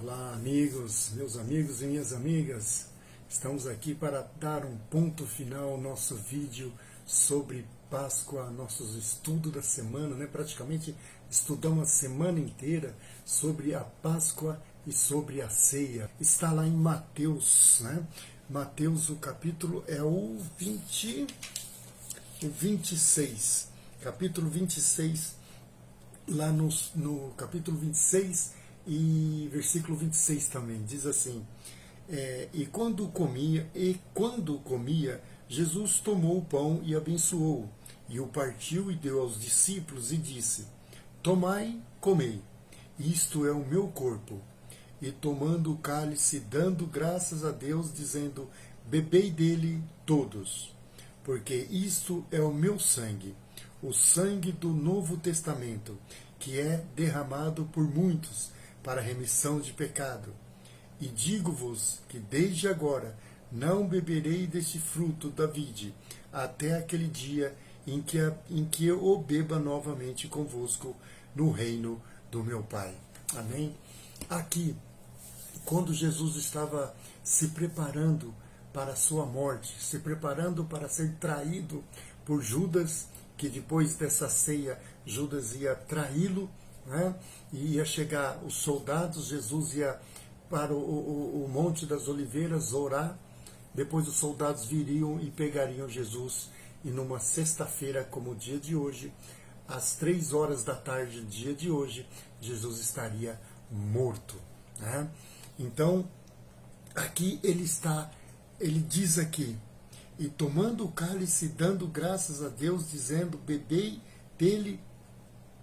Olá, amigos, meus amigos e minhas amigas. Estamos aqui para dar um ponto final ao nosso vídeo sobre Páscoa, nossos estudos da semana, né? Praticamente estudamos a semana inteira sobre a Páscoa e sobre a ceia. Está lá em Mateus, né? Mateus, o capítulo é o 26. Capítulo 26, lá no capítulo 26 e versículo 26 também, diz assim: e quando comia, Jesus tomou o pão e abençoou, e o partiu e deu aos discípulos e disse: tomai, comei, isto é o meu corpo. E tomando o cálice, dando graças a Deus, dizendo: bebei dele todos, porque isto é o meu sangue, o sangue do Novo Testamento, que é derramado por muitos para a remissão de pecado. E digo-vos que desde agora não beberei deste fruto da vide, até aquele dia em que eu o beba novamente convosco no reino do meu Pai. Amém? Aqui, quando Jesus estava se preparando para a sua morte, se preparando para ser traído por Judas, que depois dessa ceia Judas ia traí-lo, né? E ia chegar os soldados, Jesus ia para o Monte das Oliveiras orar, depois os soldados viriam e pegariam Jesus, e numa sexta-feira, como o dia de hoje, às 3 horas da tarde do dia de hoje, Jesus estaria morto, né? Então, aqui ele diz aqui: e tomando o cálice, dando graças a Deus, dizendo: bebei dele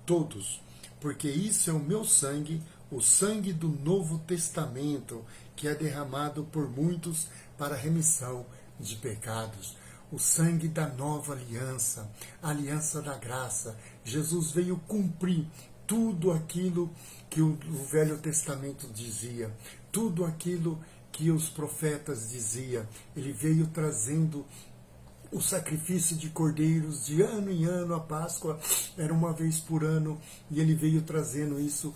todos, porque isso é o meu sangue, o sangue do Novo Testamento, que é derramado por muitos para a remissão de pecados. O sangue da nova aliança, a aliança da graça. Jesus veio cumprir tudo aquilo que o Velho Testamento dizia, tudo aquilo que os profetas diziam. Ele veio trazendo o sacrifício de cordeiros de ano em ano. A Páscoa era uma vez por ano, e ele veio trazendo isso,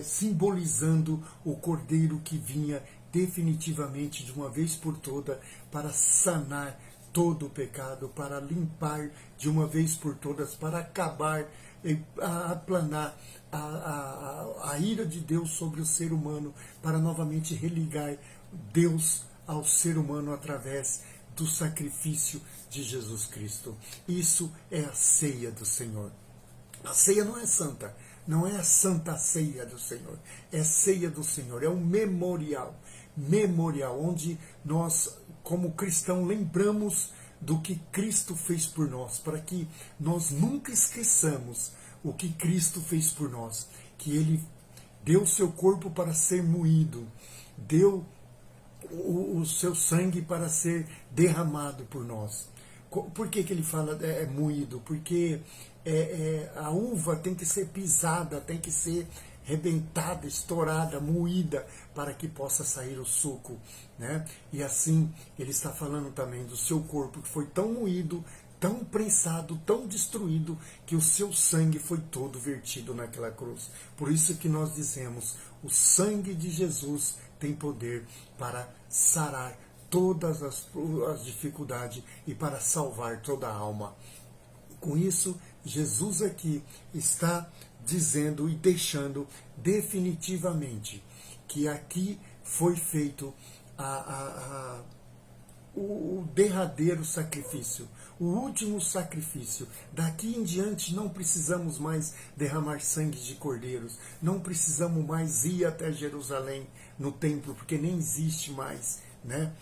simbolizando o cordeiro que vinha definitivamente, de uma vez por toda, para sanar todo o pecado, para limpar de uma vez por todas, para acabar, aplanar a ira de Deus sobre o ser humano, para novamente religar Deus ao ser humano através do sacrifício de Jesus Cristo. Isso é a ceia do Senhor. A ceia não é santa, não é a santa ceia do Senhor, é ceia do Senhor, é um memorial, onde nós, como cristãos, lembramos do que Cristo fez por nós, para que nós nunca esqueçamos o que Cristo fez por nós, que Ele deu o seu corpo para ser moído, deu o seu sangue para ser derramado por nós. Por que ele fala moído? Porque a uva tem que ser pisada, tem que ser rebentada, estourada, moída, para que possa sair o suco, né? E assim ele está falando também do seu corpo, que foi tão moído, tão prensado, tão destruído, que o seu sangue foi todo vertido naquela cruz. Por isso que nós dizemos: o sangue de Jesus tem poder para sarar todas as dificuldades e para salvar toda a alma. Com isso, Jesus aqui está dizendo e deixando definitivamente que aqui foi feito o derradeiro sacrifício, o último sacrifício. Daqui em diante não precisamos mais derramar sangue de cordeiros, não precisamos mais ir até Jerusalém no templo, porque nem existe mais, né?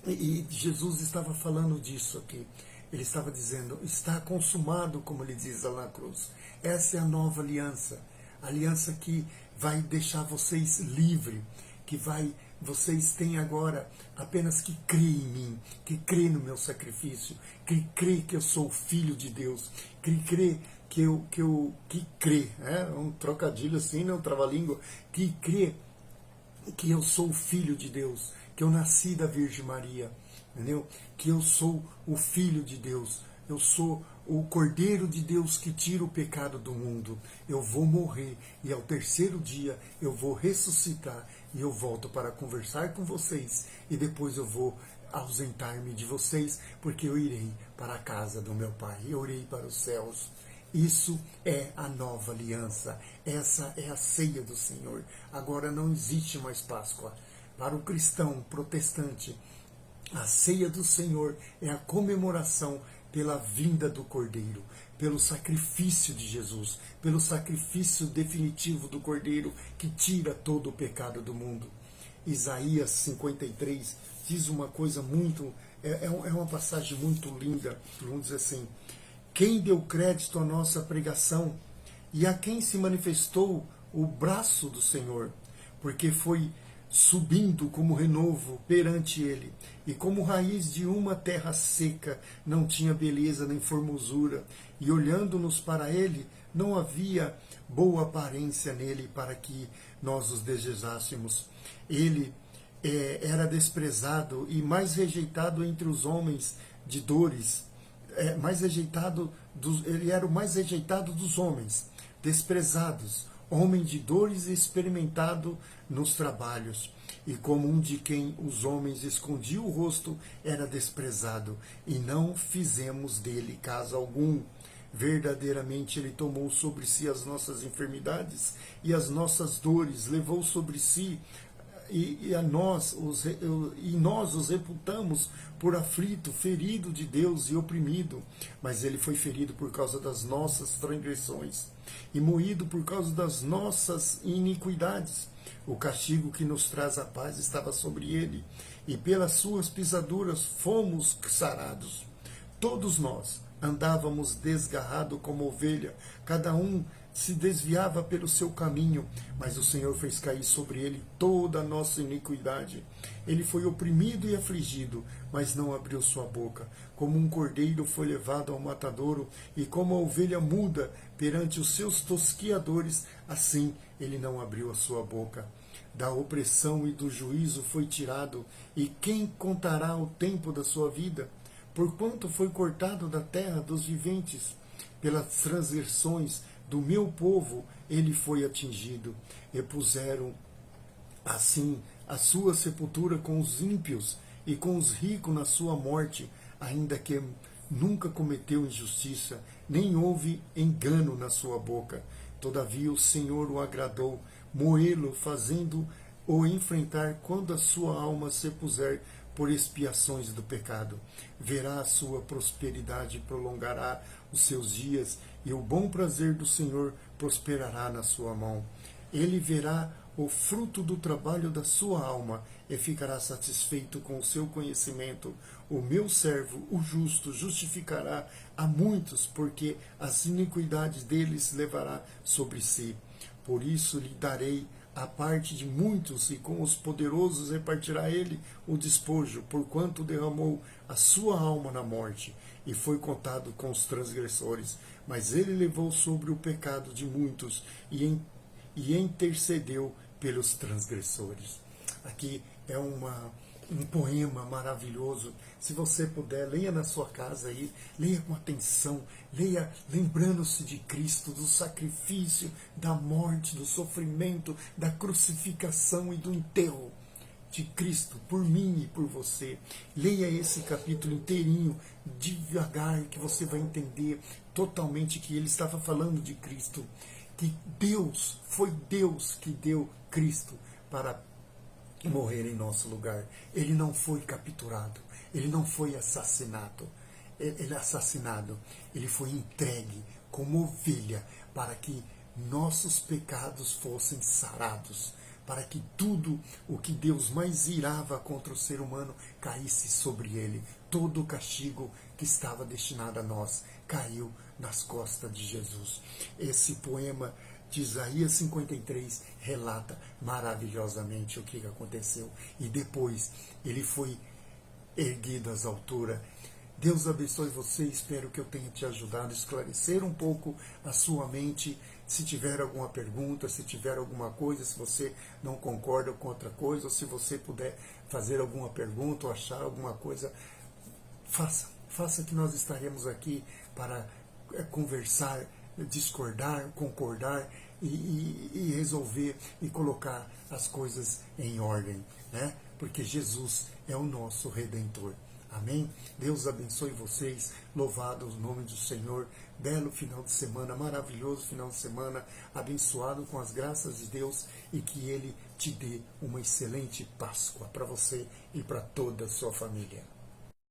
E Jesus estava falando disso aqui. Ele estava dizendo: está consumado, como ele diz lá na cruz. Essa é a nova aliança, a aliança que vai deixar vocês livres, que vocês têm agora apenas que crer em mim, que crer no meu sacrifício, que crer que eu sou filho de Deus, que crer que crê, um trocadilho assim, não, trava-língua, que crê que eu sou filho de Deus, que eu nasci da Virgem Maria, entendeu? Que eu sou o filho de Deus, eu sou o Cordeiro de Deus que tira o pecado do mundo. Eu vou morrer e ao terceiro dia eu vou ressuscitar e eu volto para conversar com vocês e depois eu vou ausentar-me de vocês, porque eu irei para a casa do meu Pai, eu irei para os céus. Isso é a nova aliança, essa é a ceia do Senhor. Agora não existe mais Páscoa. Para o cristão protestante, a ceia do Senhor é a comemoração pela vinda do Cordeiro, pelo sacrifício de Jesus, pelo sacrifício definitivo do Cordeiro que tira todo o pecado do mundo. Isaías 53 diz uma coisa muito, é uma passagem muito linda, vamos dizer assim: quem deu crédito à nossa pregação e a quem se manifestou o braço do Senhor, porque foi subindo como renovo perante ele, e como raiz de uma terra seca, não tinha beleza nem formosura, e olhando-nos para ele, não havia boa aparência nele para que nós os desejássemos. Ele era desprezado e mais rejeitado entre os homens de dores, ele era o mais rejeitado dos homens, desprezados, homem de dores e experimentado nos trabalhos, e como um de quem os homens escondiam o rosto, era desprezado, e não fizemos dele caso algum. Verdadeiramente ele tomou sobre si as nossas enfermidades e as nossas dores, levou sobre si, e nós os reputamos por aflito, ferido de Deus e oprimido. Mas ele foi ferido por causa das nossas transgressões e moído por causa das nossas iniquidades. O castigo que nos traz a paz estava sobre ele, e pelas suas pisaduras fomos sarados. Todos nós andávamos desgarrado como ovelha, cada um se desviava pelo seu caminho, mas o Senhor fez cair sobre ele toda a nossa iniquidade. Ele foi oprimido e afligido, mas não abriu sua boca. Como um cordeiro foi levado ao matadouro, e como a ovelha muda perante os seus tosquiadores, assim ele não abriu a sua boca. Da opressão e do juízo foi tirado, e quem contará o tempo da sua vida? Porquanto foi cortado da terra dos viventes, pelas transgressões do meu povo ele foi atingido. E puseram assim a sua sepultura com os ímpios e com os ricos na sua morte, ainda que nunca cometeu injustiça, nem houve engano na sua boca. Todavia o Senhor o agradou, moê-lo, fazendo-o enfrentar quando a sua alma se puser por expiações do pecado. Verá a sua prosperidade, prolongará os seus dias, e o bom prazer do Senhor prosperará na sua mão. Ele verá o fruto do trabalho da sua alma e ficará satisfeito com o seu conhecimento. O meu servo, o justo, justificará a muitos, porque as iniquidades deles levará sobre si. Por isso lhe darei a parte de muitos, e com os poderosos repartirá ele o despojo, porquanto derramou a sua alma na morte, e foi contado com os transgressores. Mas ele levou sobre o pecado de muitos, e intercedeu pelos transgressores. Aqui é um poema maravilhoso. Se você puder, leia na sua casa aí, leia com atenção, leia lembrando-se de Cristo, do sacrifício, da morte, do sofrimento, da crucificação e do enterro de Cristo por mim e por você. Leia esse capítulo inteirinho, devagar, que você vai entender totalmente que ele estava falando de Cristo, que foi Deus que deu Cristo para morrer em nosso lugar. Ele não foi capturado, ele não foi assassinado, ele foi entregue como ovelha para que nossos pecados fossem sarados, para que tudo o que Deus mais irava contra o ser humano caísse sobre ele. Todo o castigo que estava destinado a nós caiu nas costas de Jesus. Esse poema de Isaías 53 relata maravilhosamente o que aconteceu. E depois ele foi erguido às alturas. Deus abençoe você, espero que eu tenha te ajudado a esclarecer um pouco a sua mente. Se tiver alguma pergunta, se tiver alguma coisa, se você não concorda com outra coisa, ou se você puder fazer alguma pergunta ou achar alguma coisa, faça que nós estaremos aqui para conversar, discordar, concordar e resolver e colocar as coisas em ordem, né? Porque Jesus é o nosso Redentor. Amém? Deus abençoe vocês, louvado o nome do Senhor, belo final de semana, maravilhoso final de semana, abençoado com as graças de Deus e que Ele te dê uma excelente Páscoa para você e para toda a sua família.